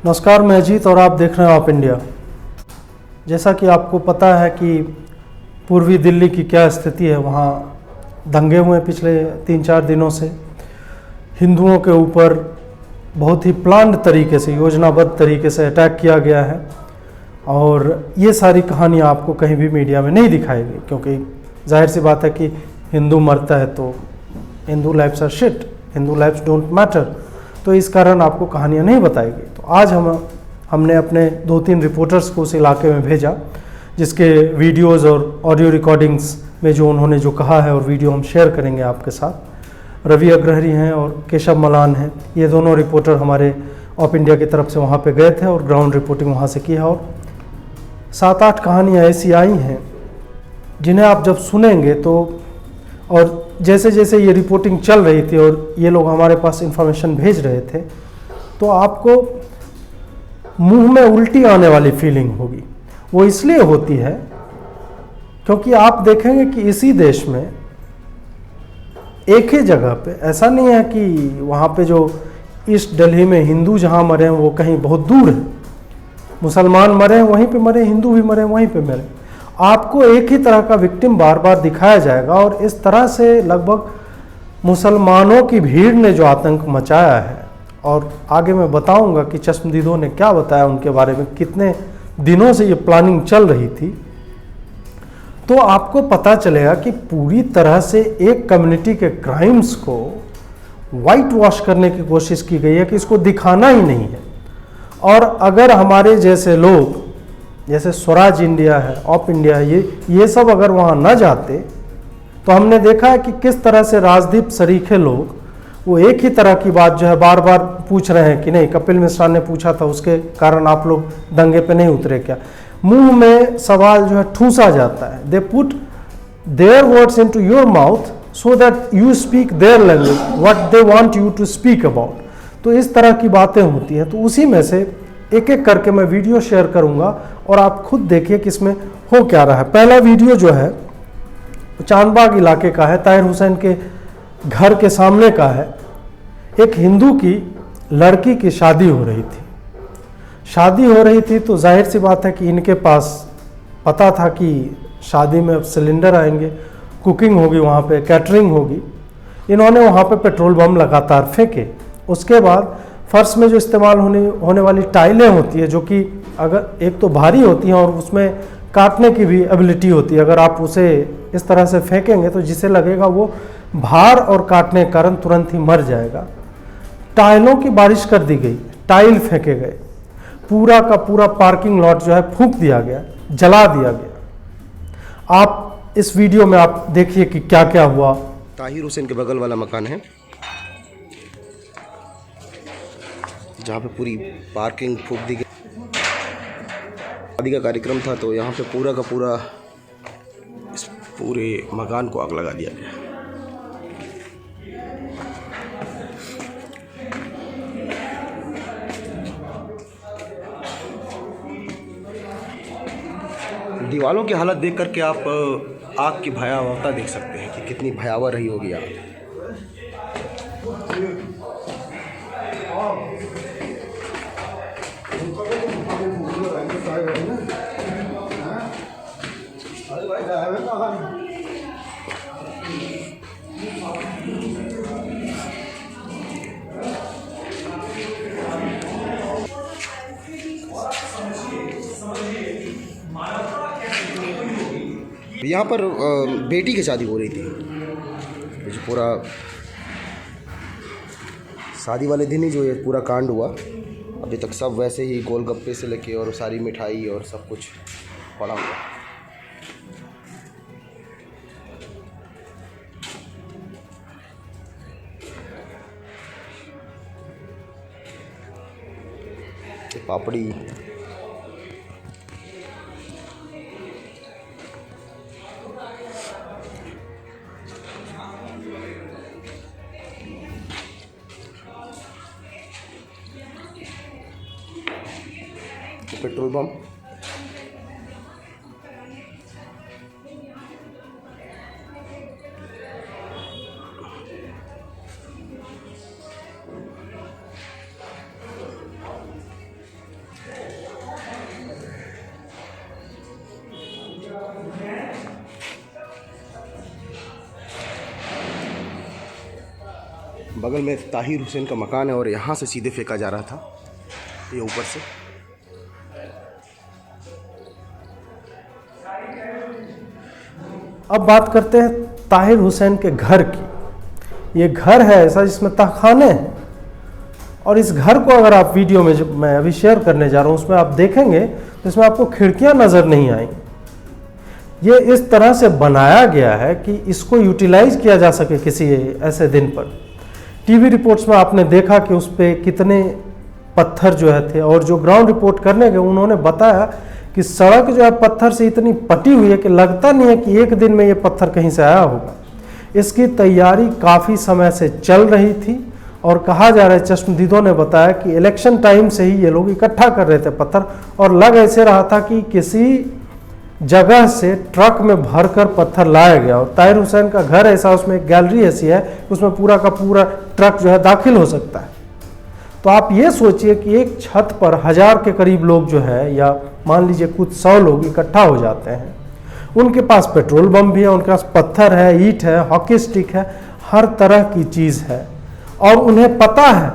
नमस्कार, मैं अजीत और आप देख रहे हैं आप इंडिया। जैसा कि आपको पता है कि पूर्वी दिल्ली की क्या स्थिति है, वहाँ दंगे हुए पिछले 3-4 दिनों से। हिंदुओं के ऊपर बहुत ही प्लान्ड तरीके से, योजनाबद्ध तरीके से अटैक किया गया है और ये सारी कहानियाँ आपको कहीं भी मीडिया में नहीं दिखाई गई, क्योंकि जाहिर सी बात है कि हिंदू मरता है तो Hindu lifes are shit, Hindu lifes don't matter, तो इस कारण आपको कहानियाँ नहीं बताई गई। तो आज हमने अपने 2-3 रिपोर्टर्स को उस इलाके में भेजा, जिसके वीडियोज़ और ऑडियो रिकॉर्डिंग्स में जो उन्होंने जो कहा है और वीडियो हम शेयर करेंगे आपके साथ। रवि अग्रहरी हैं और केशव मलान हैं, ये दोनों रिपोर्टर हमारे ऑफ इंडिया की तरफ से वहाँ पे गए थे और ग्राउंड रिपोर्टिंग वहाँ से की है। और 7-8 कहानियाँ ऐसी आई हैं जिन्हें आप जब सुनेंगे तो, और जैसे जैसे ये रिपोर्टिंग चल रही थी और ये लोग हमारे पास इंफॉर्मेशन भेज रहे थे, तो आपको मुंह में उल्टी आने वाली फीलिंग होगी। वो इसलिए होती है क्योंकि आप देखेंगे कि इसी देश में एक ही जगह पे, ऐसा नहीं है कि वहाँ पे जो ईस्ट दिल्ली में हिंदू जहाँ मरे हैं वो कहीं बहुत दूर है, मुसलमान मरे हैं वहीं पे मरे, हिंदू भी मरे वहीं पे मरे। आपको एक ही तरह का विक्टिम बार बार दिखाया जाएगा और इस तरह से लगभग मुसलमानों की भीड़ ने जो आतंक मचाया है, और आगे मैं बताऊंगा कि चश्मदीदों ने क्या बताया उनके बारे में, कितने दिनों से ये प्लानिंग चल रही थी, तो आपको पता चलेगा कि पूरी तरह से एक कम्युनिटी के क्राइम्स को वाइट वॉश करने की कोशिश की गई है कि इसको दिखाना ही नहीं है। और अगर हमारे जैसे लोग, जैसे स्वराज इंडिया है, ऑफ इंडिया है, ये सब अगर वहाँ न जाते, तो हमने देखा है कि किस तरह से राजदीप सरीखे लोग वो एक ही तरह की बात जो है बार बार पूछ रहे हैं कि नहीं, कपिल मिश्रा ने पूछा था उसके कारण आप लोग दंगे पे नहीं उतरे क्या। मुंह में सवाल जो है ठूसा जाता है, they put their words into your mouth so that you speak their language what they want you to speak about. तो इस तरह की बातें होती हैं। तो उसी में से एक एक करके मैं वीडियो शेयर करूंगा और आप खुद देखिए कि इसमें हो क्या रहा है। पहला वीडियो जो है चांदबाग इलाके का है, ताहिर हुसैन के घर के सामने का है। एक हिंदू की लड़की की शादी हो रही थी तो जाहिर सी बात है कि इनके पास पता था कि शादी में अब सिलेंडर आएंगे, कुकिंग होगी, वहाँ पे कैटरिंग होगी। इन्होंने वहाँ पे पेट्रोल बम लगातार फेंके। उसके बाद फर्श में जो इस्तेमाल होने वाली टाइलें होती है, जो कि अगर एक तो भारी होती हैं और उसमें काटने की भी एबिलिटी होती है, अगर आप उसे इस तरह से फेंकेंगे तो जिसे लगेगा वो भार और काटने के कारण तुरंत ही मर जाएगा। टाइलों की बारिश कर दी गई, टाइल फेंके गए, पूरा का पूरा पार्किंग लॉट जो है फूंक दिया गया, जला दिया गया। आप इस वीडियो में आप देखिए कि क्या क्या हुआ। ताहिर हुसैन के बगल वाला मकान है जहाँ पे पूरी पार्किंग फूंक दी गई। शादी का कार्यक्रम था तो यहाँ पे पूरा का पूरा इस पूरे मकान को आग लगा दिया गया। दीवालों की हालत देख करके आप आग की भयावहता देख सकते हैं कि कितनी भयावह रही होगी आग। यहाँ पर बेटी की शादी हो रही थी, जो पूरा शादी वाले दिन ही जो ये पूरा कांड हुआ। अभी तक सब वैसे ही गोलगप्पे से लेके और सारी मिठाई और सब कुछ पड़ा हुआ। पापड़ी, पेट्रोल पंप, बगल में ताहिर हुसैन का मकान है और यहाँ से सीधे फेंका जा रहा था ये ऊपर से। अब बात करते हैं ताहिर हुसैन के घर की। ये घर है ऐसा जिसमें तहखाने हैं, और इस घर को अगर आप वीडियो में जो मैं अभी शेयर करने जा रहा हूँ उसमें आप देखेंगे तो इसमें आपको खिड़कियाँ नज़र नहीं आएंगी। ये इस तरह से बनाया गया है कि इसको यूटिलाइज किया जा सके किसी ऐसे दिन पर। टीवी रिपोर्ट्स में आपने देखा कि उस पर कितने पत्थर जो है थे, और जो ग्राउंड रिपोर्ट करने गए उन्होंने बताया कि सड़क जो है पत्थर से इतनी पटी हुई है कि लगता नहीं है कि एक दिन में ये पत्थर कहीं से आया होगा। इसकी तैयारी काफ़ी समय से चल रही थी, और कहा जा रहा है, चश्मदीदों ने बताया कि इलेक्शन टाइम से ही ये लोग इकट्ठा कर रहे थे पत्थर, और लग ऐसे रहा था कि किसी जगह से ट्रक में भरकर पत्थर लाया गया। और ताहिर हुसैन का घर ऐसा, उसमें एक गैलरी ऐसी है, उसमें पूरा का पूरा ट्रक जो है दाखिल हो सकता है। तो आप ये सोचिए कि एक छत पर 1000 के करीब लोग जो है, या मान लीजिए कुछ 100 लोग इकट्ठा हो जाते हैं। उनके पास पेट्रोल बम भी है, उनके पास पत्थर है, ईंट है, हॉकी स्टिक है, हर तरह की चीज़ है। और उन्हें पता है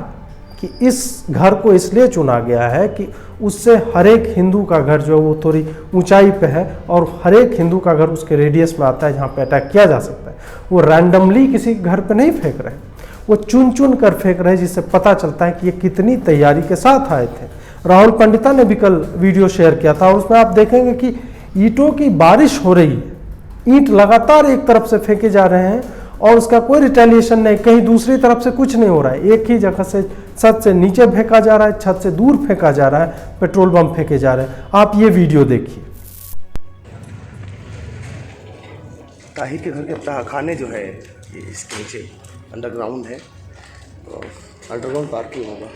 कि इस घर को इसलिए चुना गया है कि उससे हर एक हिंदू का घर जो है वो थोड़ी ऊंचाई पे है, और हर एक हिंदू का घर उसके रेडियस में आता है जहाँ पे अटैक किया जा सकता है। वो रैंडमली किसी घर पे नहीं फेंक रहे, वो चुन चुन कर फेंक रहे हैं, जिससे पता चलता है कि ये कितनी तैयारी के साथ आए थे। राहुल पंडिता ने भी कल वीडियो शेयर किया था, और उसमें आप देखेंगे कि ईंटों की बारिश हो रही है, ईंट लगातार एक तरफ से फेंके जा रहे हैं और उसका कोई रिटेलिएशन नहीं, कहीं दूसरी तरफ से कुछ नहीं हो रहा है। एक ही जगह से छत से नीचे फेंका जा रहा है, छत से दूर फेंका जा रहा है, पेट्रोल बम फेंके जा रहे हैं। आप ये वीडियो देखिए। ताहिर के घर के तहखाने जो है ये इसके नीचे अंडरग्राउंड है, तो अंडरग्राउंड पार्किंग होगा।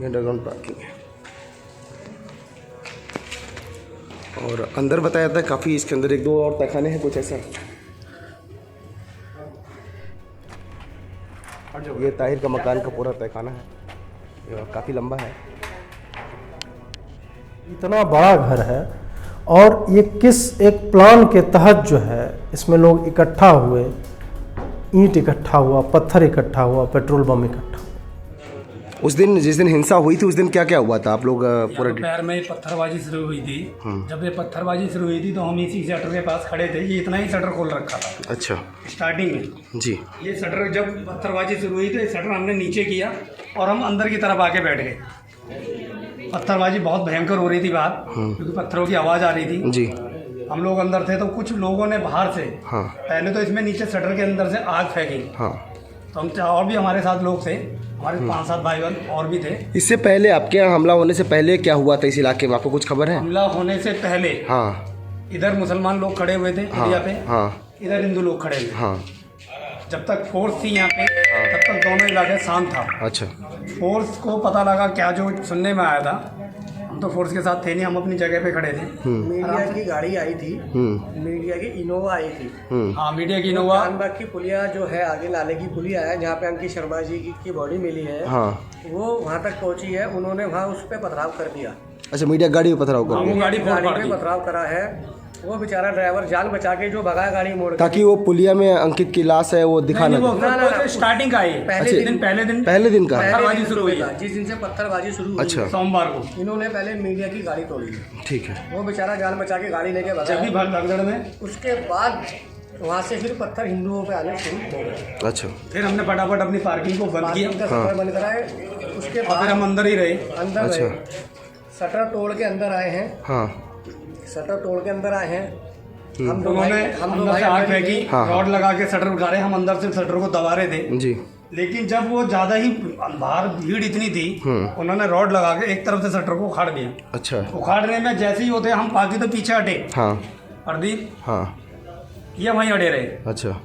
ये अंडरग्राउंड पार्किंग है, और अंदर बताया जाता है काफ़ी, इसके अंदर 1-2 और तहखाने हैं कुछ ऐसा। ये ताहिर का मकान का पूरा तहखाना है, ये काफ़ी लंबा है। इतना बड़ा घर है, और ये किस एक प्लान के तहत जो है इसमें लोग इकट्ठा हुए, ईंट इकट्ठा हुआ, पत्थर इकट्ठा हुआ, पेट्रोल बम इकट्ठा हुआ। उस दिन जिस दिन हिंसा हुई थी उस दिन क्या क्या हुआ था? आप लोग पूरा पैर में पत्थरबाजी शुरू हुई थी। जब ये पत्थरबाजी शुरू हुई थी तो हम इसी शटर के पास खड़े थे। ये इतना ही शटर खोल रखा था अच्छा स्टार्टिंग में जी। ये शटर जब पत्थरबाजी शुरू हुई तो ये शटर हमने नीचे किया और हम अंदर की तरफ आके बैठ गए। पत्थरबाजी बहुत भयंकर हो रही थी बाहर, क्योंकि पत्थरों की आवाज़ आ रही थी जी। हम लोग अंदर थे तो कुछ लोगों ने बाहर से पहले तो इसमें नीचे शटर के अंदर से आग फेंकी। तो हम और भी हमारे साथ लोग थे, हमारे 5-7 भाई बहन और भी थे। इससे पहले आपके यहाँ हमला होने से पहले क्या हुआ था इस इलाके में, आपको कुछ खबर है? हमला होने से पहले इधर मुसलमान लोग खड़े हुए थे एरिया पे, इधर हिंदू लोग खड़े हुए। जब तक फोर्स थी यहाँ पे तब तक दोनों इलाके शांत था। अच्छा। फोर्स को पता लगा क्या जो सुनने में आया था, हम तो फोर्स के साथ थे नहीं, हम अपनी जगह पे खड़े थे। मीडिया की गाड़ी आई थी, मीडिया की इनोवा आई थी। हाँ, मीडिया की इनोवा। खानबाग की पुलिया जो है, आगे नाले की पुलिया है जहाँ पे अंकित शर्मा जी की बॉडी मिली है, वो वहाँ तक पहुँची है। उन्होंने वहाँ उस पर पथराव कर दिया। अच्छा, मीडिया गाड़ी में पथराव कर गाड़ी पे पथराव करा है। वो बेचारा ड्राइवर जान बचा के जो भगा गाड़ी मोड़, ताकि वो पुलिया में अंकित की लाश है वो दिखाना। स्टार्टिंग का है, पहले दिन का पत्थरबाजी शुरू हुई है। जिस दिन से पत्थरबाजी शुरू हुई, अच्छा, सोमवार को इन्होंने पहले मीडिया की गाड़ी तोड़ी। ठीक है। वो बेचारा जान बचा के गाड़ी लेके भगा। भगदड़ में उसके बाद वहाँ से फिर पत्थर हिंदुओं पे आने शुरू हो गए। अच्छा, फिर हमने फटाफट अपनी पार्किंग को बंद किया, बंद कराए। उसके बाद हम अंदर ही रहे। अंदर शटर तोड़ के अंदर आए हैं। शटर तोड़ के अंदर आए हैं। हम दोनों से आग फेंकी, रॉड लगा के शटर उठा रहे, हम अंदर से शटर को दबा रहे थे जी। लेकिन जब वो ज्यादा ही बाहर भीड़ इतनी थी, उन्होंने रॉड लगा के एक तरफ से शटर को उखाड़ दिया। अच्छा। उखाड़ने में जैसे ही होते हम बाकी तो पीछे हटे। प्रदीप ये वहीं अड़े रहे। अच्छा।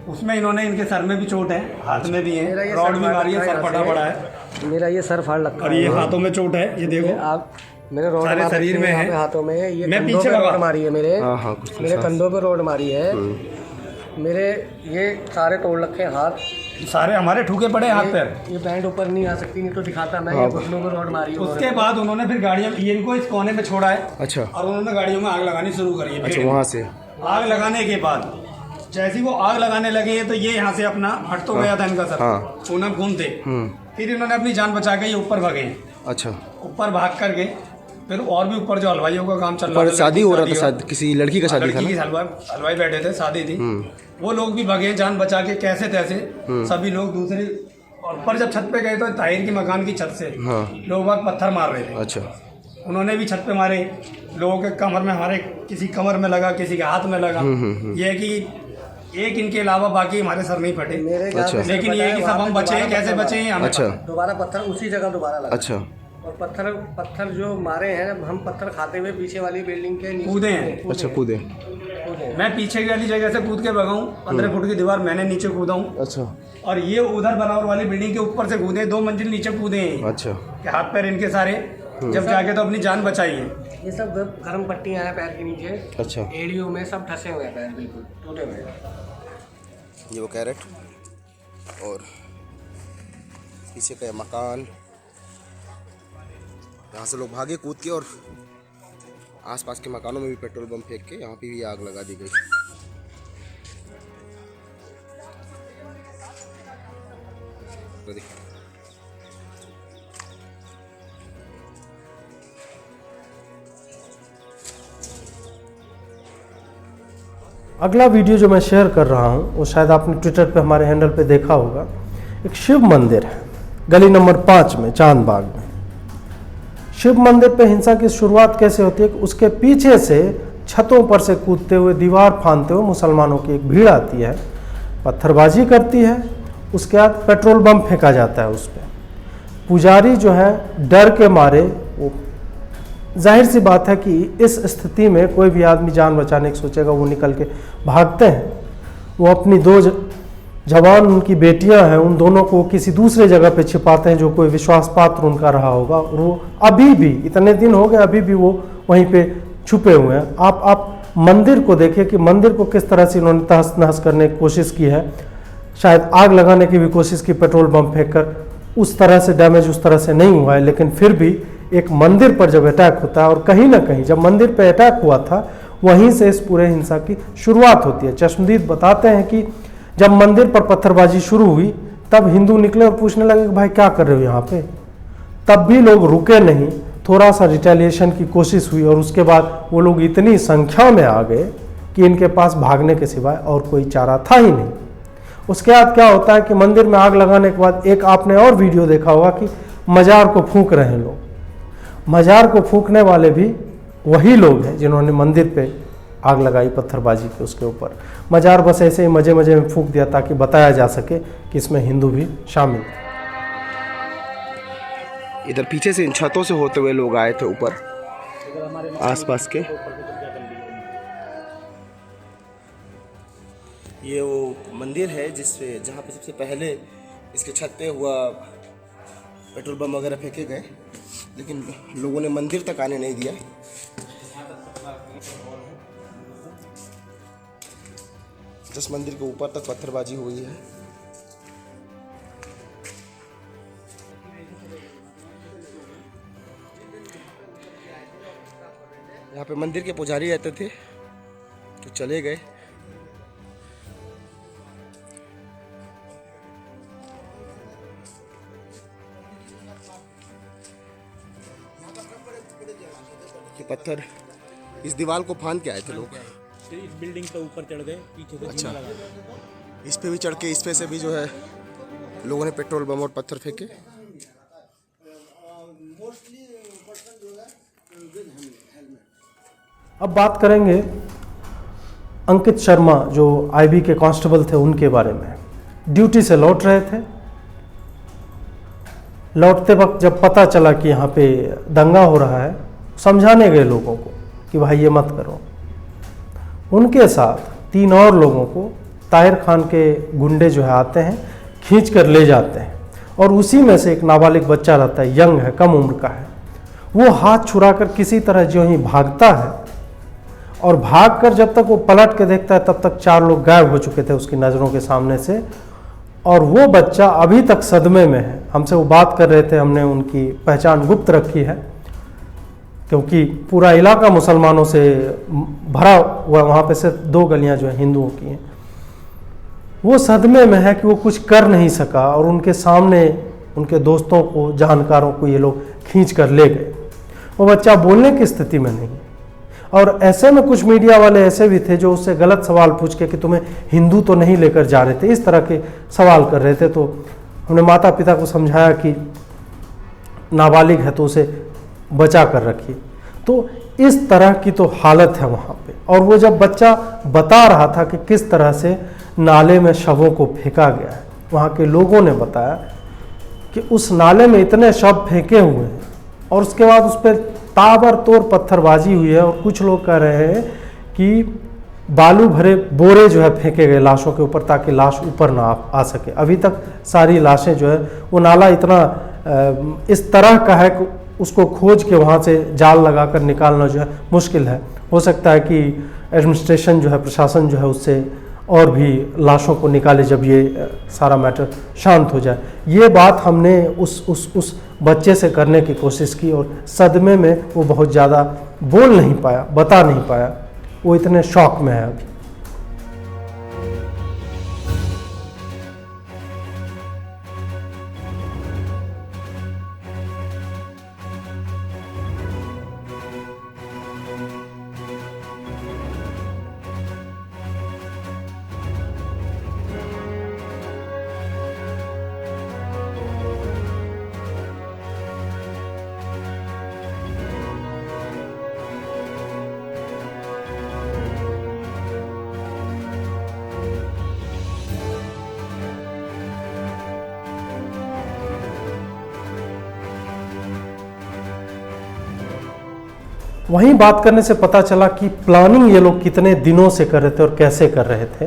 उसमें इन्होंने, इनके सर में भी चोट है, हाथ में भी है, रॉड भी मारी है, सर फटा पड़ा है। मेरा ये सर फाड़ लगता है और ये हाथों में चोट है, ये देखो आप, मेरे रोड सारे शरीर में है, हाथों में। ये मैं पीछे रोड मारी है मेरे कंधों पे रोड मारी है। मेरे ये सारे तोड़ रखे हाथ, सारे हमारे ठुके पड़े हाथ पैर। ये बैंड ऊपर नहीं आ सकती, नहीं तो दिखाता मैं। ये घुटनों पे रोड मारी है। उसके बाद उन्होंने फिर गाड़ियों, इनको इस कोने में छोड़ा है। अच्छा। और उन्होंने गाड़ियों में आग लगानी शुरू करी है। अच्छा, वहाँ से आग लगाने के बाद जैसे वो आग लगाने लगे हैं तो ये यहाँ से अपना हट तो गया था इनका सर, पूनम घूमते, फिर इन्होंने अपनी जान बचा के ये ऊपर भागे। अच्छा। ऊपर भाग कर गए, फिर और भी ऊपर जो हलवाइयों का काम चल रहा था, शादी हो रहा था, शायद किसी लड़की का शादी था, हलवाई बैठे थे, शादी थी, वो लोग भी भागे जान बचा के कैसे तैसे, सभी लोग दूसरे। और ऊपर जब छत पे गए तो ताहिर की मकान की छत से लोग बाग पत्थर मार रहे थे। अच्छा। उन्होंने भी छत पे मारे, लोगों के कमर में, हमारे किसी कमर में लगा, किसी के हाथ में लगा। ये कि एक इनके अलावा बाकी हमारे सर नहीं फटे। अच्छा। लेकिन ये कि सब हम बचे हैं, कैसे बचे हैं हमें। अच्छा। दोबारा पत्थर उसी जगह दोबारा लगा। अच्छा। और पत्थर जो मारे हैं, हम पत्थर खाते हुए पीछे वाली बिल्डिंग के नीचे कूदे हैं। अच्छा, कूदे। मैं पीछे वाली जगह से कूद के भगाऊं, 15 फुट की दीवार मैंने नीचे कूदा हूं। अच्छा। और ये उधर बराबर वाली बिल्डिंग के ऊपर से कूदे, 2 मंजिल नीचे कूदे हैं। अच्छा। कि हाथ पैर इनके सारे, जब जाके तो अपनी जान बचाई है। ये सब गर्म पट्टियां हैं पैर के नीचे। अच्छा। एड़ियों में सब ठसे हुए हैं पैर, बिल्कुल टूटे हुए। ये वो कैरेट और पीछे का मकान, यहाँ से लोग भागे कूद के और आसपास के मकानों में भी पेट्रोल बम फेंक के यहाँ पे भी आग लगा दी गई। तो देखिए अगला वीडियो जो मैं शेयर कर रहा हूँ वो शायद आपने ट्विटर पे हमारे हैंडल पे देखा होगा। एक शिव मंदिर है गली नंबर 5 में, चांदबाग में। शिव मंदिर पे हिंसा की शुरुआत कैसे होती है? उसके पीछे से छतों पर से कूदते हुए, दीवार फांदते हुए मुसलमानों की एक भीड़ आती है, पत्थरबाजी करती है, उसके बाद पेट्रोल बम फेंका जाता है उस पर। पुजारी जो है डर के मारे, वो जाहिर सी बात है कि इस स्थिति में कोई भी आदमी जान बचाने की सोचेगा, वो निकल के भागते हैं। वो अपनी 2 जवान उनकी बेटियां हैं, उन दोनों को किसी दूसरे जगह पे छिपाते हैं जो कोई विश्वास पात्र उनका रहा होगा, और वो अभी भी, इतने दिन हो गए, अभी भी वो वहीं पे छुपे हुए हैं। आप मंदिर को देखिए कि मंदिर को किस तरह से इन्होंने तहस नहस करने की कोशिश की है। शायद आग लगाने की भी कोशिश की पेट्रोल बम फेंक कर, उस तरह से डैमेज उस तरह से नहीं हुआ है, लेकिन फिर भी एक मंदिर पर जब अटैक होता है, और कहीं ना कहीं जब मंदिर पर अटैक हुआ था वहीं से इस पूरे हिंसा की शुरुआत होती है। चश्मदीद बताते हैं कि जब मंदिर पर पत्थरबाजी शुरू हुई तब हिंदू निकले और पूछने लगे कि भाई क्या कर रहे हो यहाँ पे। तब भी लोग रुके नहीं, थोड़ा सा रिटेलिएशन की कोशिश हुई, और उसके बाद वो लोग इतनी संख्या में आ गए कि इनके पास भागने के सिवाय और कोई चारा था ही नहीं। उसके बाद क्या होता है कि मंदिर में आग लगाने के बाद एक आपने और वीडियो देखा होगा कि मजार को फूंक रहे हैं लोग। मजार को फूंकने वाले भी वही लोग हैं जिन्होंने मंदिर पे आग लगाई पत्थरबाजी के उसके ऊपर। मजार बस ऐसे ही मजे मजे में फूंक दिया ताकि बताया जा सके कि इसमें हिंदू भी शामिल थे। इधर पीछे से इन छतों से होते हुए लोग आए थे ऊपर आसपास के। ये वो मंदिर है जिसपे, जहाँ पे सबसे पहले इसके छत पे हुआ पेट्रोल बम वगैरह फेंके गए, लेकिन लोगों ने मंदिर तक आने नहीं दिया। जिस मंदिर के ऊपर तक पत्थरबाजी हुई है। यहाँ पे मंदिर के पुजारी रहते थे तो चले गए। ये पत्थर इस दीवार को फांद के आए थे लोग, इस बिल्डिंग के ऊपर चढ़ गए, पीछे से अच्छा, इस पे भी चढ़ के, इस पे से भी जो है लोगों ने पेट्रोल बम और पत्थर फेंके। अब बात करेंगे अंकित शर्मा जो आईबी के कांस्टेबल थे उनके बारे में। ड्यूटी से लौट रहे थे, लौटते वक्त जब पता चला कि यहाँ पे दंगा हो रहा है, समझाने गए लोगों को कि भाई ये मत करो। उनके साथ 3 और लोगों को ताहिर खान के गुंडे जो है आते हैं, खींच कर ले जाते हैं, और उसी में से एक नाबालिग बच्चा रहता है, यंग है, कम उम्र का है। वो हाथ छुड़ाकर किसी तरह जो ही भागता है, और भागकर जब तक वो पलट के देखता है तब तक 4 लोग गायब हो चुके थे उसकी नज़रों के सामने से, और वो बच्चा अभी तक सदमे में है। हमसे वो बात कर रहे थे, हमने उनकी पहचान गुप्त रखी है। क्योंकि पूरा इलाका मुसलमानों से भरा हुआ, वहाँ पे सिर्फ 2 गलियाँ जो है हिंदुओं की हैं। वो सदमे में है कि वो कुछ कर नहीं सका और उनके सामने उनके दोस्तों को, जानकारों को ये लोग खींच कर ले गए। वो बच्चा बोलने की स्थिति में नहीं। और ऐसे में कुछ मीडिया वाले ऐसे भी थे जो उससे गलत सवाल पूछ के कि तुम्हें हिंदू तो नहीं लेकर जा रहे थे, इस तरह के सवाल कर रहे थे। तो हमने माता पिता को समझाया कि नाबालिग है तो उसे बचा कर रखिए। तो इस तरह की तो हालत है वहाँ पे। और वो जब बच्चा बता रहा था कि किस तरह से नाले में शवों को फेंका गया है, वहाँ के लोगों ने बताया कि उस नाले में इतने शव फेंके हुए हैं और उसके बाद उस पर ताबड़तोड़ पत्थरबाजी हुई है। और कुछ लोग कह रहे हैं कि बालू भरे बोरे जो है फेंके गए लाशों के ऊपर ताकि लाश ऊपर ना आ सके। अभी तक सारी लाशें जो है, वो नाला इतना इस तरह का है कि उसको खोज के वहाँ से जाल लगाकर निकालना जो है मुश्किल है। हो सकता है कि एडमिनिस्ट्रेशन जो है, प्रशासन जो है, उससे और भी लाशों को निकाले जब ये सारा मैटर शांत हो जाए। ये बात हमने उस बच्चे से करने की कोशिश की और सदमे में वो बहुत ज़्यादा बोल नहीं पाया, बता नहीं पाया। वो इतने शौक में है अभी। वहीं बात करने से पता चला कि प्लानिंग ये लोग कितने दिनों से कर रहे थे और कैसे कर रहे थे।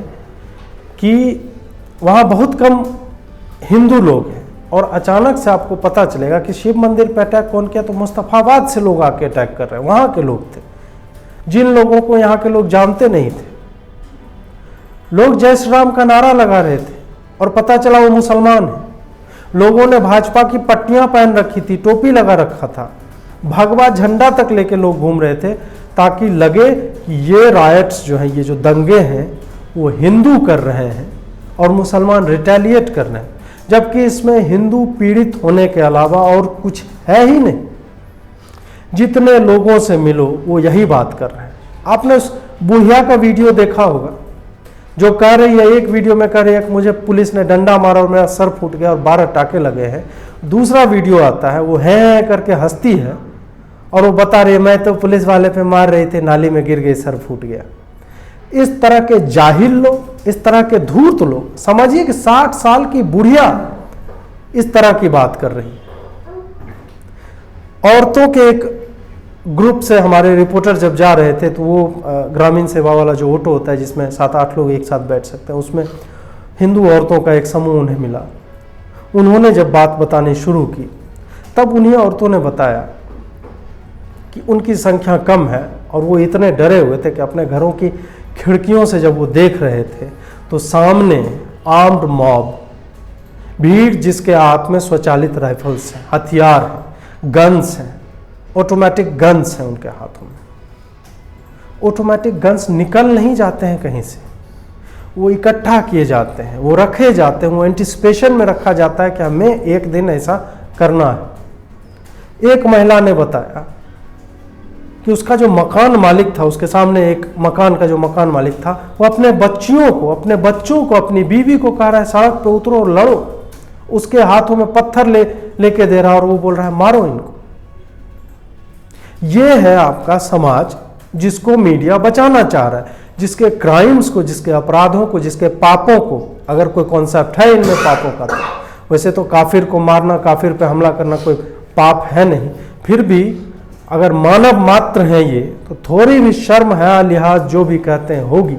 कि वहाँ बहुत कम हिंदू लोग हैं और अचानक से आपको पता चलेगा कि शिव मंदिर पर अटैक कौन किया, तो मुस्तफ़ाबाद से लोग आके अटैक कर रहे हैं। वहाँ के लोग थे जिन लोगों को यहाँ के लोग जानते नहीं थे। लोग जय श्री राम का नारा लगा रहे थे और पता चला वो मुसलमान है। लोगों ने भाजपा की पट्टियां पहन रखी थी, टोपी लगा रखा था, भगवा झंडा तक लेके लोग घूम रहे थे ताकि लगे कि ये रायट्स जो हैं, ये जो दंगे हैं, वो हिंदू कर रहे हैं और मुसलमान रिटेलिएट कर रहे हैं। जबकि इसमें हिंदू पीड़ित होने के अलावा और कुछ है ही नहीं। जितने लोगों से मिलो वो यही बात कर रहे हैं। आपने उस बुढ़िया का वीडियो देखा होगा जो कह रही है, एक वीडियो में कह रही है कि मुझे पुलिस ने डंडा मारा और मेरा सर फूट गया और 12 टाके लगे हैं। दूसरा वीडियो आता है, वो है करके हंसती है और वो बता रही है मैं तो पुलिस वाले पे मार रही थी, नाली में गिर गई, सर फूट गया। इस तरह के जाहिल लोग, इस तरह के धूर्त लोग, समझिए कि 60 साल की बुढ़िया इस तरह की बात कर रही है। औरतों के एक ग्रुप से हमारे रिपोर्टर जब जा रहे थे तो वो ग्रामीण सेवा वाला जो ऑटो होता है जिसमें 7-8 लोग एक साथ बैठ सकते हैं, उसमें हिंदू औरतों का एक समूह उन्हें मिला। उन्होंने जब बात बतानी शुरू की तब उन्हीं औरतों ने बताया कि उनकी संख्या कम है और वो इतने डरे हुए थे कि अपने घरों की खिड़कियों से जब वो देख रहे थे तो सामने आर्म्ड मॉब, भीड़ जिसके हाथ में स्वचालित राइफल्स हैं, हथियार हैं, गन्स हैं, ऑटोमेटिक गन्स हैं उनके हाथों में। ऑटोमेटिक गन्स निकल नहीं जाते हैं कहीं से, वो इकट्ठा किए जाते हैं, वो रखे जाते हैं, वो एंटिसिपेशन में रखा जाता है कि हमें एक दिन ऐसा करना है। एक महिला ने बताया कि उसका जो मकान मालिक था, उसके सामने एक मकान का जो मकान मालिक था, वो अपने बच्चों को, अपनी बीवी को कह रहा है सड़क पे उतरो और लड़ो। उसके हाथों में पत्थर लेके दे रहा और वो बोल रहा है मारो इनको। ये है आपका समाज जिसको मीडिया बचाना चाह रहा है, जिसके क्राइम्स को, जिसके अपराधों को, जिसके पापों को, अगर कोई कॉन्सेप्ट है इनमें पापों का, तो वैसे तो काफिर को मारना, काफिर पे हमला करना कोई पाप है नहीं, फिर भी अगर मानव मात्र हैं ये तो थोड़ी भी शर्म है लिहाज जो भी कहते हैं होगी।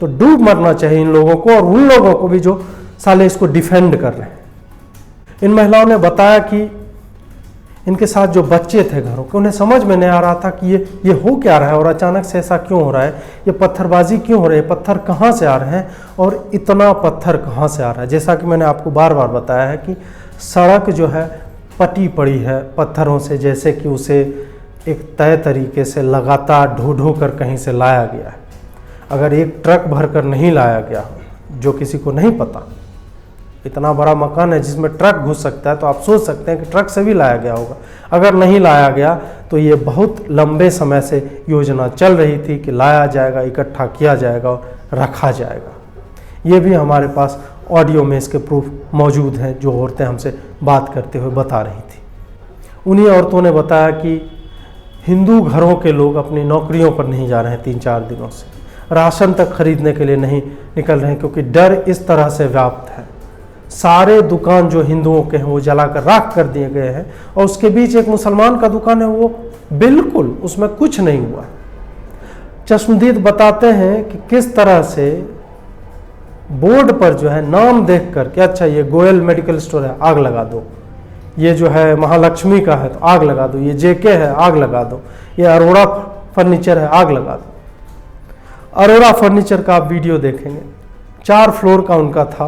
तो डूब मरना चाहिए इन लोगों को और उन लोगों को भी जो साले इसको डिफेंड कर रहे हैं। इन महिलाओं ने बताया कि इनके साथ जो बच्चे थे घरों के, उन्हें समझ में नहीं आ रहा था कि ये हो क्या रहा है और अचानक से ऐसा क्यों हो रहा है, ये पत्थरबाजी क्यों हो रही है, पत्थर कहाँ से आ रहे हैं और इतना पत्थर कहाँ से आ रहा है। जैसा कि मैंने आपको बार बार बताया है कि सड़क जो है पटी पड़ी है पत्थरों से, जैसे कि उसे एक तय तरीके से लगातार ढो कर कहीं से लाया गया है। अगर एक ट्रक भरकर नहीं लाया गया हो, जो किसी को नहीं पता, इतना बड़ा मकान है जिसमें ट्रक घुस सकता है, तो आप सोच सकते हैं कि ट्रक से भी लाया गया होगा। अगर नहीं लाया गया तो ये बहुत लंबे समय से योजना चल रही थी कि लाया जाएगा, इकट्ठा किया जाएगा और रखा जाएगा। ये भी हमारे पास ऑडियो में इसके प्रूफ मौजूद हैं, जो औरतें हमसे बात करते हुए बता रही थी। उन्हीं औरतों ने बताया कि हिंदू घरों के लोग अपनी नौकरियों पर नहीं जा रहे हैं 3-4 दिनों से, राशन तक खरीदने के लिए नहीं निकल रहे हैं, क्योंकि डर इस तरह से व्याप्त है। सारे दुकान जो हिंदुओं के हैं वो जलाकर राख कर दिए गए हैं, और उसके बीच एक मुसलमान का दुकान है, वो बिल्कुल उसमें कुछ नहीं हुआ। चश्मदीद बताते हैं कि किस तरह से बोर्ड पर जो है नाम देख कर कि अच्छा ये गोयल मेडिकल स्टोर है, आग लगा दो, ये जो है महालक्ष्मी का है तो आग लगा दो, ये जेके है आग लगा दो, ये अरोड़ा फर्नीचर है आग लगा दो। अरोड़ा फर्नीचर का आप वीडियो देखेंगे, 4 फ्लोर का उनका था,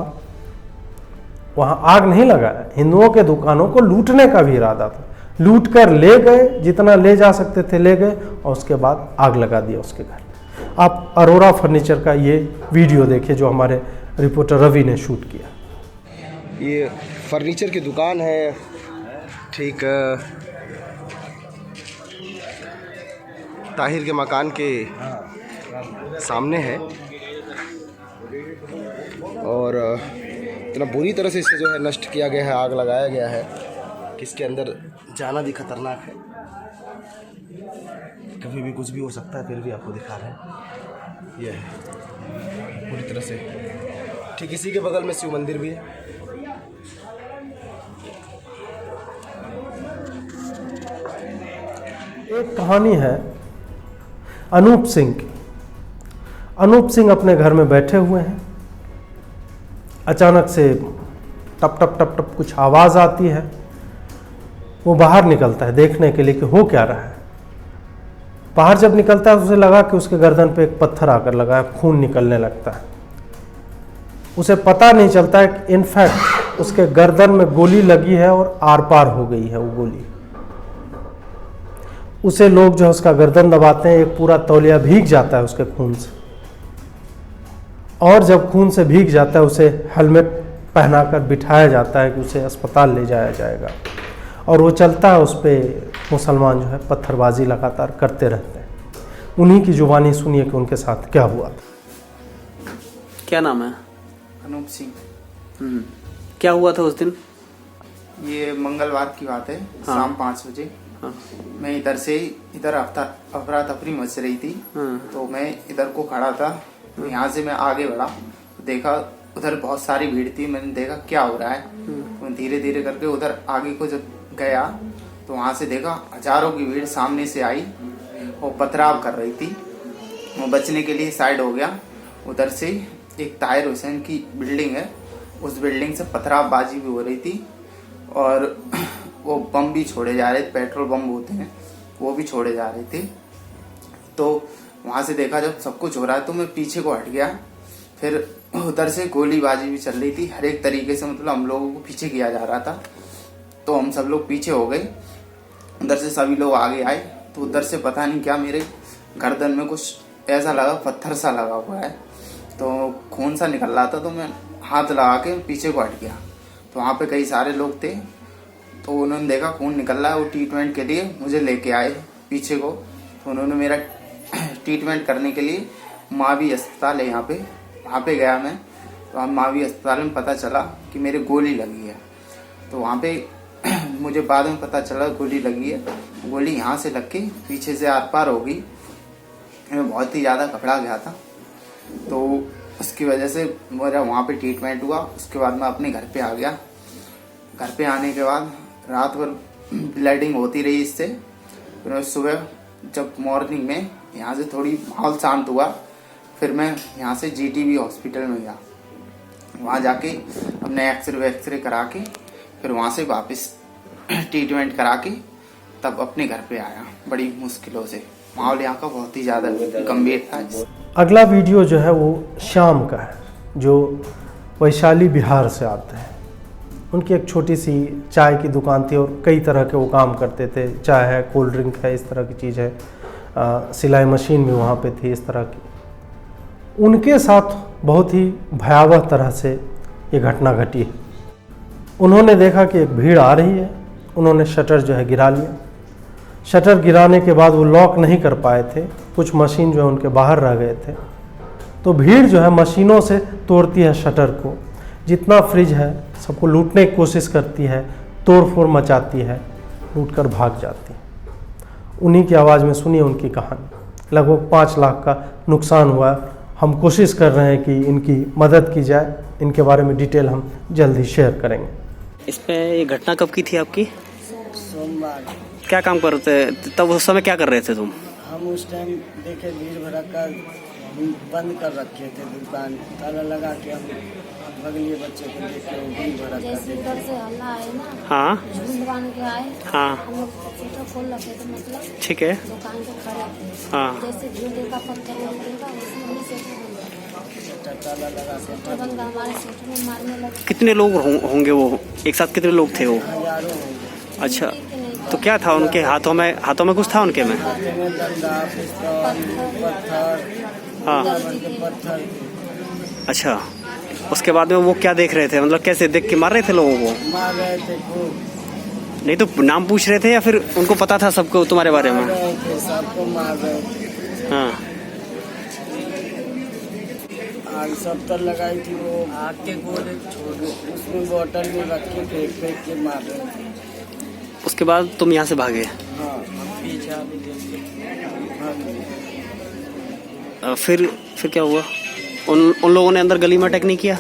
वहां आग नहीं लगाया। हिंदुओं के दुकानों को लूटने का भी इरादा था, लूट कर ले गए, जितना ले जा सकते थे ले गए, और उसके बाद आग लगा दिया उसके घर। आप अरोड़ा फर्नीचर का ये वीडियो देखिए जो हमारे रिपोर्टर रवि ने शूट किया। ये फर्नीचर की दुकान है, ठीक ताहिर के मकान के सामने है, और इतना बुरी तरह से इसे जो है नष्ट किया गया है, आग लगाया गया है कि इसके अंदर जाना भी खतरनाक है, कभी भी कुछ भी हो सकता है। फिर भी आपको दिखा रहे हैं, यह है पूरी तरह से। ठीक इसी के बगल में शिव मंदिर भी है। एक कहानी है अनूप सिंह की। अनूप सिंह अपने घर में बैठे हुए हैं, अचानक से टप टप टप टप कुछ आवाज़ आती है। वो बाहर निकलता है देखने के लिए कि हो क्या रहा है। बाहर जब निकलता है उसे लगा कि उसके गर्दन पे एक पत्थर आकर लगा है, खून निकलने लगता है। उसे पता नहीं चलता है कि इनफैक्ट उसके गर्दन में गोली लगी है और आर पार हो गई है वो गोली। उसे लोग जो है उसका गर्दन दबाते हैं, एक पूरा तौलिया भीग जाता है उसके खून से, और जब खून से भीग जाता है उसे हेलमेट पहनाकर बिठाया जाता है कि उसे अस्पताल ले जाया जाएगा, और वो चलता है। उस पर मुसलमान जो है पत्थरबाजी लगातार करते रहते हैं। उन्हीं की जुबानी सुनिए कि उनके साथ क्या हुआ। क्या नाम है? अनूप सिंह। क्या हुआ था उस दिन? ये मंगलवार की बात है। शाम 5 बजे मैं इधर से इधर अफरा तफरी मच रही थी, तो मैं इधर को खड़ा था। यहाँ से मैं आगे बढ़ा, देखा उधर बहुत सारी भीड़ थी। मैंने देखा क्या हो रहा है, मैं धीरे धीरे करके उधर आगे को जब गया तो वहां से देखा हजारों की भीड़ सामने से आई और पथराव कर रही थी। वो बचने के लिए साइड हो गया। उधर से एक ताहिर हुसैन की बिल्डिंग है, उस बिल्डिंग से पथरावबाजी भी हो रही थी, और वो बम भी छोड़े जा रहे थे, पेट्रोल बम होते हैं वो भी छोड़े जा रहे थे। तो वहां से देखा जब सब कुछ हो रहा है तो मैं पीछे को हट गया। फिर उधर से गोलीबाजी भी चल रही थी, हर एक तरीके से मतलब हम लोगों को पीछे किया जा रहा था। तो हम सब लोग पीछे हो गए, उधर से सभी लोग आगे आए। तो उधर से पता नहीं क्या मेरे गर्दन में कुछ ऐसा लगा, पत्थर सा लगा हुआ है, तो खून सा निकल रहा था। तो मैं हाथ लगा के पीछे को हट गया। तो वहाँ पे कई सारे लोग थे, तो उन्होंने देखा खून निकल रहा है, वो ट्रीटमेंट के लिए मुझे लेके आए पीछे को। तो उन्होंने मेरा ट्रीटमेंट करने के लिए मावी अस्पताल है यहाँ पे, वहाँ पे गया मैं। तो हम मावी अस्पताल में पता चला कि मेरे गोली लगी है। तो वहाँ पे मुझे बाद में पता चला गोली लगी है, गोली यहाँ से लग के पीछे से आर पार हो गई। मैं बहुत ही ज़्यादा घबरा गया था, तो उसकी वजह से मेरा वहाँ पे ट्रीटमेंट हुआ। उसके बाद मैं अपने घर पे आ गया। घर पे आने के बाद रात भर ब्लीडिंग होती रही इससे। फिर सुबह जब मॉर्निंग में यहाँ से थोड़ी माहौल शांत हुआ, फिर मैं यहाँ से GTB हॉस्पिटल में गया। वहाँ जाके अपने एक्सरे करा के फिर वहाँ से वापस ट्रीटमेंट करा के तब अपने घर पे आया बड़ी मुश्किलों से। माहौल यहाँ का बहुत ही ज़्यादा गंभीर था। अगला वीडियो जो है वो शाम का है, जो वैशाली बिहार से आता है। उनकी एक छोटी सी चाय की दुकान थी और कई तरह के वो काम करते थे, चाय है, कोल्ड ड्रिंक है, इस तरह की चीज़ है, सिलाई मशीन भी वहाँ पे थी, इस तरह की। उनके साथ बहुत ही भयावह तरह से ये घटना घटी। उन्होंने देखा कि एक भीड़ आ रही है, उन्होंने शटर जो है गिरा लिया। शटर गिराने के बाद वो लॉक नहीं कर पाए थे, कुछ मशीन जो है उनके बाहर रह गए थे। तो भीड़ जो है मशीनों से तोड़ती है शटर को, जितना फ्रिज है सबको लूटने की कोशिश करती है, तोड़ फोड़ मचाती है, लूट कर भाग जाती है। उन्हीं की आवाज़ में सुनिए उनकी कहानी। लगभग 5 लाख का नुकसान हुआ। हम कोशिश कर रहे हैं कि इनकी मदद की जाए, इनके बारे में डिटेल हम जल्द ही शेयर करेंगे। इस पे ये घटना कब की थी आपकी? सोमवार। क्या काम कर रहे थे तब? उस समय क्या कर रहे थे तुम? हम उस टाइम देखे भीड़ भड़का बंद कर रखे थे दुकान, ताला लगा के हम बगली बच्चे को देख के भीड़ भड़का जैसे उधर से हल्ला आए ना, हाँ झुंड बांध के आए, हाँ हम लोग शटर खोल रखे थे, मतलब ठीक है, दुकान पे खड़े थे। हाँ जैसे भीड़ का पत्थर लगेगा उसमें हमें शटर बंद ताला लगा के शटर बंद हमारे शटर में मारने लगे। कितने लोग होंगे वो? एक साथ कितने लोग थे वो? हजारों होंगे। अच्छा, तो क्या था उनके हाथों में? हाथों में कुछ था उनके में? हाथों में डंडा, पिस्तौल, पत्थर, हाँ पत्थर। अच्छा, उसके बाद में वो क्या देख रहे थे? मतलब कैसे देख के मार रहे थे लोगों को? मार रहे थे खूब। नहीं तो नाम पूछ रहे थे या फिर उनको पता था सबको तुम्हारे बारे में? मार रहे थे, सबको मार रहे थे। हाँ, आग 70 लगाई थी, वो आग के गोले उसमें बोतल में रख के फेंक फेंक के मार रहे थे। उसके बाद तुम यहाँ से भागे? हाँ, हम पीछे भी फिर क्या हुआ? उन लोगों ने अंदर गली में अटैक नहीं किया?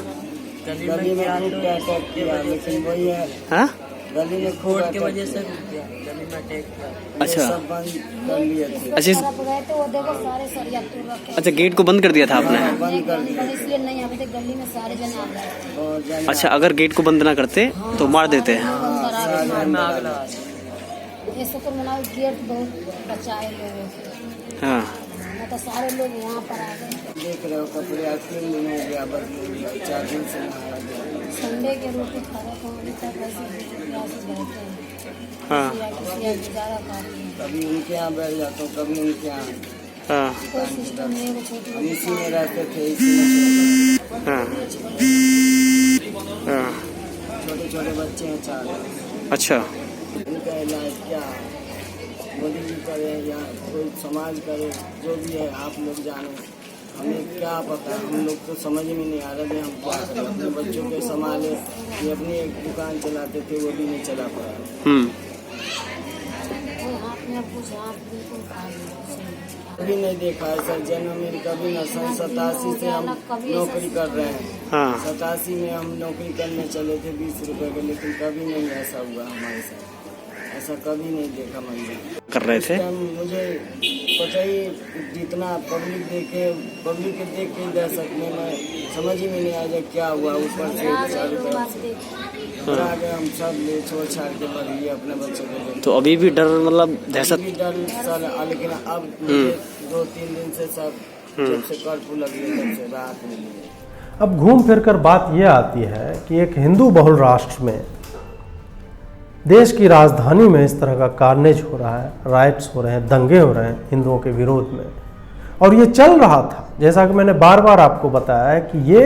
गली में अटैक किया, लेकिन वही है, हाँ, गली में खोट की वजह से गली में अटैक किया। अच्छा। सब बंद कर लिए थे। अच्छा तरफ गए थे, वो देखो सारे सरिया तोड़ रखे। अच्छा, गेट को बंद कर दिया था आपने? बंद कर गली दिया। बंद इसलिए नहीं आते थे, गली में सारे जने आ गए। और जाने अच्छा, अगर गेट को बंद ना करते तो मार देते हैं? ये शुक्र मनाओ गेट बहुत बचाए लोगों से, हाँ, नहीं तो सारे लोग वहाँ पर आ गए। देख रहे हो कपड़े आज 3 दिन हो गया, बदली 4 दिन से मारा गया। संडे के रोटी खा रहे थे, अभी तक ऐसे प्यास से बैठे हैं, हाँ, किसी या गुजारा करते हैं। कभी उनके यहाँ बैठ जाता हूँ, कभी उनके यहाँ। हाँ, कोई सिस्टम नहीं है, वो छोटी हम इसी में रहते थे, इसी में हाँ, हाँ, छोटे छोटे बच्चे हैं 4। अच्छा, उनका इलाज क्या है? मोदी जी करे या कोई समाज करे, जो भी है आप लोग जाने, हमें क्या पता। हम लोग तो समझ में नहीं आ रहा है हम क्या करें। अपने बच्चों के संभाले, ये अपनी एक दुकान चलाते थे, वो भी नहीं चला पाया। कोई हाथ में कुछ हाथ बिल्कुल खा लिया। कभी नहीं देखा ऐसा जन्म में, कभी न। सन 87 से हम नौकरी कर रहे हैं। हाँ, 87 में हम नौकरी करने चले थे 20 रुपए के, लेकिन कभी नहीं ऐसा हुआ हमारे साथ। ऐसा कभी नहीं देखा मैंने। कर रहे थे? मुझे पता ही, जितना पब्लिक के देख के दहशत में मैं समझ ही में नहीं आ जाए क्या हुआ। ऊपर से चारों तरफ आ गए, हम सब ले छोड़ छाड़ के बढ़ गए अपने बच्चों को। तो अभी भी डर, मतलब दहशत? अभी भी डर सर, लेकिन अब मुझे 2-3 दिन से सब जब से कर्फ्यू लगी है तब से रात मिली है। अब घूम फिर कर बात यह आती है कि एक हिंदू बहुल राष्ट्र में, देश की राजधानी में इस तरह का कार्नेज हो रहा है, राइट्स हो रहे हैं, दंगे हो रहे हैं हिंदुओं के विरोध में, और ये चल रहा था। जैसा कि मैंने बार बार आपको बताया है कि ये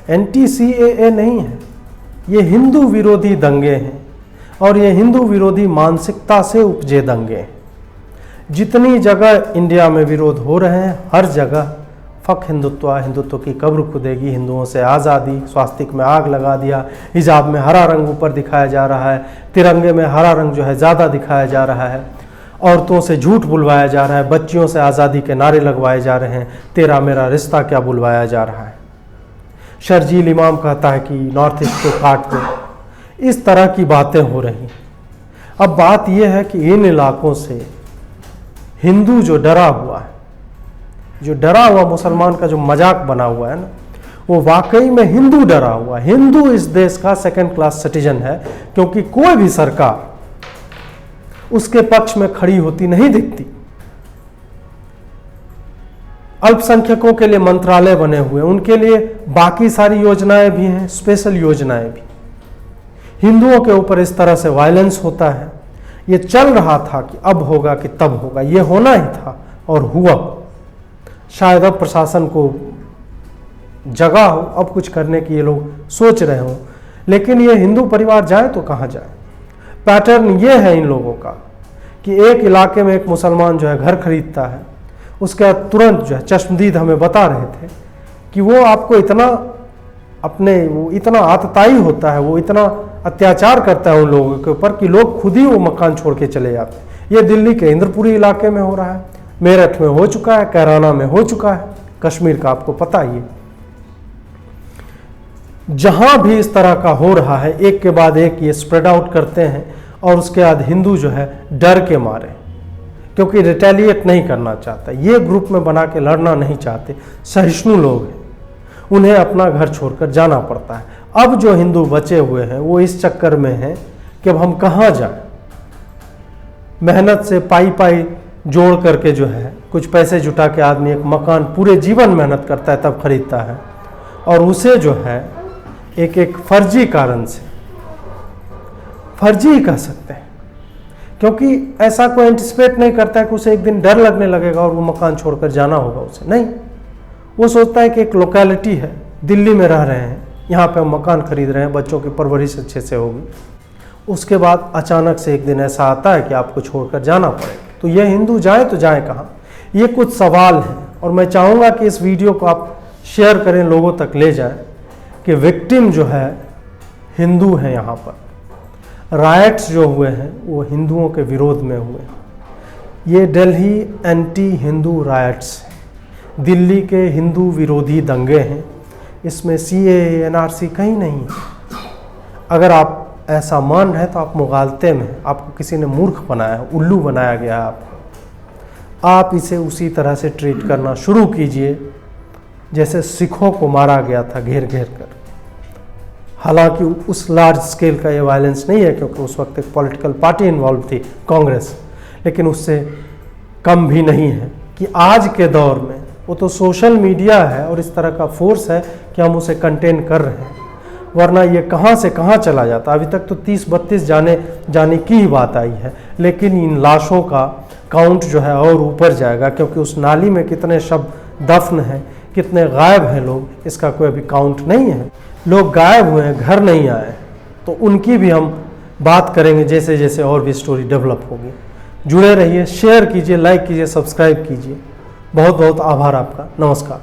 NTCAA नहीं है, ये हिंदू विरोधी दंगे हैं, और ये हिंदू विरोधी मानसिकता से उपजे दंगे हैं। जितनी जगह इंडिया में विरोध हो रहे हैं, हर जगह फक हिंदुत्व, हिंदुत्व की कब्र खुदेगी, हिंदुओं से आज़ादी, स्वास्तिक में आग लगा दिया, हिजाब में हरा रंग ऊपर दिखाया जा रहा है, तिरंगे में हरा रंग जो है ज़्यादा दिखाया जा रहा है, औरतों से झूठ बुलवाया जा रहा है, बच्चियों से आज़ादी के नारे लगवाए जा रहे हैं, तेरा मेरा रिश्ता क्या बुलवाया जा रहा है। शर्जील इमाम कहता है कि नॉर्थ ईस्ट को काट दो। इस तरह की बातें हो रही। अब बात यह है कि इन इलाकों से हिंदू जो डरा हुआ है, जो डरा हुआ मुसलमान का जो मजाक बना हुआ है ना, वो वाकई में हिंदू डरा हुआ है। हिंदू इस देश का 2nd क्लास सिटीजन है, क्योंकि कोई भी सरकार उसके पक्ष में खड़ी होती नहीं दिखती। अल्पसंख्यकों के लिए मंत्रालय बने हुए, उनके लिए बाकी सारी योजनाएं भी हैं, स्पेशल योजनाएं भी। हिंदुओं के ऊपर इस तरह से वायलेंस होता है। ये चल रहा था कि अब होगा कि तब होगा, ये होना ही था और हुआ। शायद अब प्रशासन को जगह हो, अब कुछ करने की ये लोग सोच रहे हों, लेकिन ये हिंदू परिवार जाए तो कहाँ जाए। पैटर्न ये है इन लोगों का कि एक इलाके में एक मुसलमान जो है घर खरीदता है, उसके बाद तुरंत जो है चश्मदीद हमें बता रहे थे कि वो आपको इतना वो इतना आतताई होता है, वो इतना अत्याचार करता है उन लोगों के ऊपर कि लोग खुद ही वो मकान छोड़ के चले जाते हैं। ये दिल्ली के इंद्रपुरी इलाके में हो रहा है, मेरठ में हो चुका है, कैराना में हो चुका है, कश्मीर का आपको पता ही है। जहां भी इस तरह का हो रहा है, एक के बाद एक ये स्प्रेड आउट करते हैं और उसके बाद हिंदू जो है डर के मारे, क्योंकि रिटेलिएट नहीं करना चाहता, ये ग्रुप में बना के लड़ना नहीं चाहते, सहिष्णु लोग हैं, उन्हें अपना घर छोड़कर जाना पड़ता है। अब जो हिंदू बचे हुए हैं वो इस चक्कर में हैं कि अब हम कहाँ जाएं। मेहनत से पाई जोड़ करके जो है कुछ पैसे जुटा के आदमी एक मकान पूरे जीवन मेहनत करता है तब खरीदता है, और उसे जो है एक फर्जी कारण से, फर्जी ही कह सकते हैं, क्योंकि ऐसा कोई एंटिसिपेट नहीं करता है कि उसे एक दिन डर लगने लगेगा और वो मकान छोड़कर जाना होगा उसे। नहीं, वो सोचता है कि एक लोकेलिटी है, दिल्ली में रह रहे हैं, यहाँ पे हम मकान खरीद रहे हैं, बच्चों की परवरिश अच्छे से होगी। उसके बाद अचानक से एक दिन ऐसा आता है कि आपको छोड़कर जाना पड़ेगा। तो ये हिंदू जाए तो जाए कहाँ, ये कुछ सवाल हैं। और मैं चाहूँगा कि इस वीडियो को आप शेयर करें, लोगों तक ले जाएं कि विक्टिम जो है हिंदू हैं। यहाँ पर राइट्स जो हुए हैं वो हिंदुओं के विरोध में हुए। ये दिल्ली एंटी हिंदू राइट्स, दिल्ली के हिंदू विरोधी दंगे हैं। इसमें CAA NRC कहीं नहीं है। अगर आप ऐसा मान रहे तो आप मुगालते में, आपको किसी ने मूर्ख बनाया है, उल्लू बनाया गया है आपको। आप इसे उसी तरह से ट्रीट करना शुरू कीजिए जैसे सिखों को मारा गया था घेर घेर कर। हालांकि उस लार्ज स्केल का ये वायलेंस नहीं है, क्योंकि उस वक्त एक पॉलिटिकल पार्टी इन्वॉल्व थी, कांग्रेस, लेकिन उससे कम भी नहीं है कि आज के दौर में वो तो सोशल मीडिया है और इस तरह का फोर्स है कि हम उसे कंटेन कर रहे हैं, वरना ये कहाँ से कहाँ चला जाता। अभी तक तो 30-32 जाने की ही बात आई है, लेकिन इन लाशों का काउंट जो है और ऊपर जाएगा, क्योंकि उस नाली में कितने शब दफन हैं, कितने गायब हैं लोग, इसका कोई अभी काउंट नहीं है। लोग गायब हुए हैं, घर नहीं आए, तो उनकी भी हम बात करेंगे जैसे जैसे और भी स्टोरी डेवलप होगी। जुड़े रहिए, शेयर कीजिए, लाइक कीजिए, सब्सक्राइब कीजिए। बहुत बहुत आभार आपका। नमस्कार।